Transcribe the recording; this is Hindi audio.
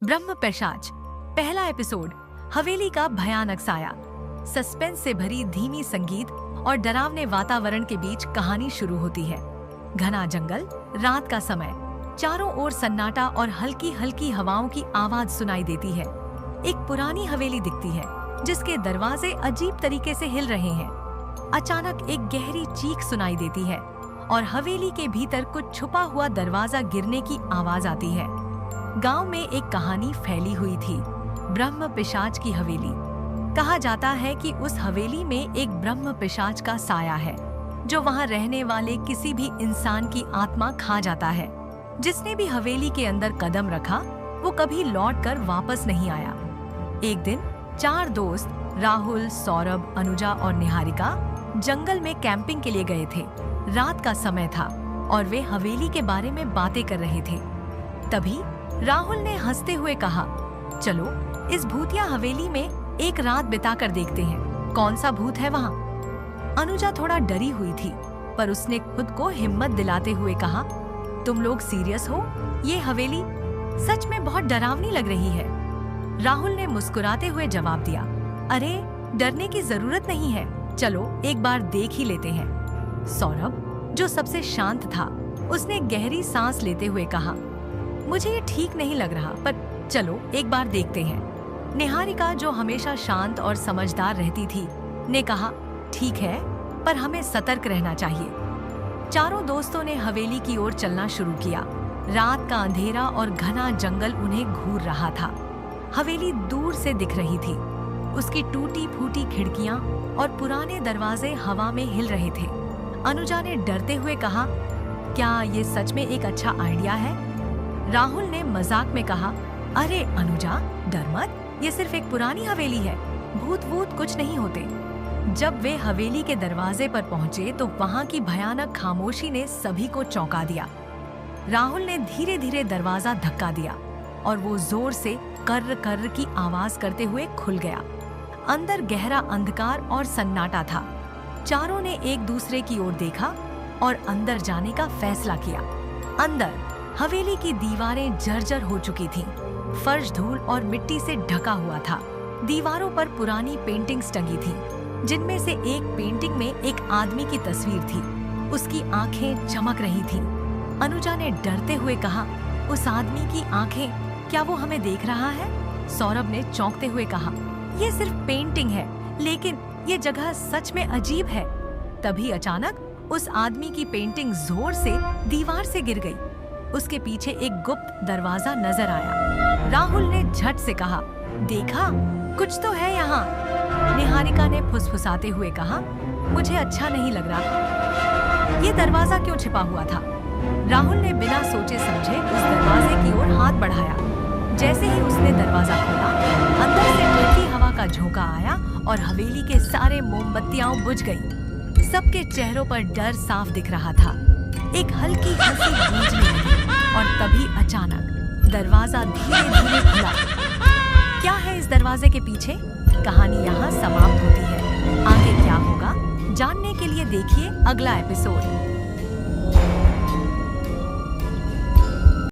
ब्रह्म पिशाच। पहला एपिसोड। हवेली का भयानक साया। सस्पेंस से भरी धीमी संगीत और डरावने वातावरण के बीच कहानी शुरू होती है। घना जंगल, रात का समय, चारों ओर सन्नाटा और हल्की हल्की हवाओं की आवाज सुनाई देती है। एक पुरानी हवेली दिखती है जिसके दरवाजे अजीब तरीके से हिल रहे हैं। अचानक एक गहरी चीख सुनाई देती है और हवेली के भीतर कुछ छुपा हुआ दरवाजा गिरने की आवाज आती है। गांव में एक कहानी फैली हुई थी, ब्रह्म पिशाच की हवेली। कहा जाता है कि उस हवेली में एक ब्रह्म पिशाच का साया है जो वहां रहने वाले किसी भी इंसान की आत्मा खा जाता है। जिसने भी हवेली के अंदर कदम रखा वो कभी लौट कर वापस नहीं आया। एक दिन 4 दोस्त राहुल, सौरभ, अनुजा और निहारिका जंगल में कैंपिंग के लिए गए थे। रात का समय था और वे हवेली के बारे में बातें कर रहे थे। तभी राहुल ने हंसते हुए कहा, चलो इस भूतिया हवेली में एक रात बिताकर देखते हैं कौन सा भूत है वहाँ। अनुजा थोड़ा डरी हुई थी पर उसने खुद को हिम्मत दिलाते हुए कहा, तुम लोग सीरियस हो? ये हवेली सच में बहुत डरावनी लग रही है। राहुल ने मुस्कुराते हुए जवाब दिया, अरे डरने की जरूरत नहीं है, चलो एक बार देख ही लेते हैं। सौरभ, जो सबसे शांत था, उसने गहरी सांस लेते हुए कहा, मुझे ये ठीक नहीं लग रहा, पर चलो एक बार देखते हैं। निहारिका, जो हमेशा शांत और समझदार रहती थी, ने कहा, ठीक है, पर हमें सतर्क रहना चाहिए। चारों दोस्तों ने हवेली की ओर चलना शुरू किया। रात का अंधेरा और घना जंगल उन्हें घूर रहा था। हवेली दूर से दिख रही थी। उसकी टूटी फूटी खिड़कियां और पुराने दरवाजे हवा में हिल रहे थे। अनुजा ने डरते हुए कहा, क्या ये सच में एक अच्छा आइडिया है? राहुल ने मजाक में कहा, अरे अनुजा, डर मत, ये सिर्फ एक पुरानी हवेली है, भूत वूत कुछ नहीं होते। जब वे हवेली के दरवाजे पर पहुंचे तो वहां की भयानक खामोशी ने सभी को चौंका दिया। राहुल ने धीरे धीरे दरवाजा धक्का दिया और वो जोर से कर्र कर्र की आवाज करते हुए खुल गया। अंदर गहरा अंधकार और सन्नाटा था। चारों ने एक दूसरे की ओर देखा और अंदर जाने का फैसला किया। अंदर हवेली की दीवारें जर्जर हो चुकी थीं। फर्श धूल और मिट्टी से ढका हुआ था। दीवारों पर पुरानी पेंटिंग्स टंगी थीं, जिनमें से एक पेंटिंग में एक आदमी की तस्वीर थी। उसकी आंखें चमक रही थीं। अनुजा ने डरते हुए कहा, उस आदमी की आंखें, क्या वो हमें देख रहा है? सौरभ ने चौंकते हुए कहा, ये सिर्फ पेंटिंग है, लेकिन ये जगह सच में अजीब है। तभी अचानक उस आदमी की पेंटिंग जोर से दीवार से गिर गई। उसके पीछे एक गुप्त दरवाजा नजर आया। राहुल ने झट से कहा, देखा, कुछ तो है यहाँ। निहारिका ने फुसफुसाते हुए कहा, मुझे अच्छा नहीं लग रहा। ये दरवाजा क्यों छिपा हुआ था? राहुल ने बिना सोचे समझे उस दरवाजे की ओर हाथ बढ़ाया। जैसे ही उसने दरवाजा खोला, अंदर से ठंडी हवा का झोंका आया और हवेली के सारे मोमबत्तियां बुझ गईं। सबके चेहरों पर डर साफ दिख रहा था। एक हल्की हंसी गूंजने लगी और तभी अचानक दरवाजा धीरे धीरे खुला। क्या है इस दरवाजे के पीछे? कहानी यहाँ समाप्त होती है। आगे क्या होगा जानने के लिए देखिए अगला एपिसोड।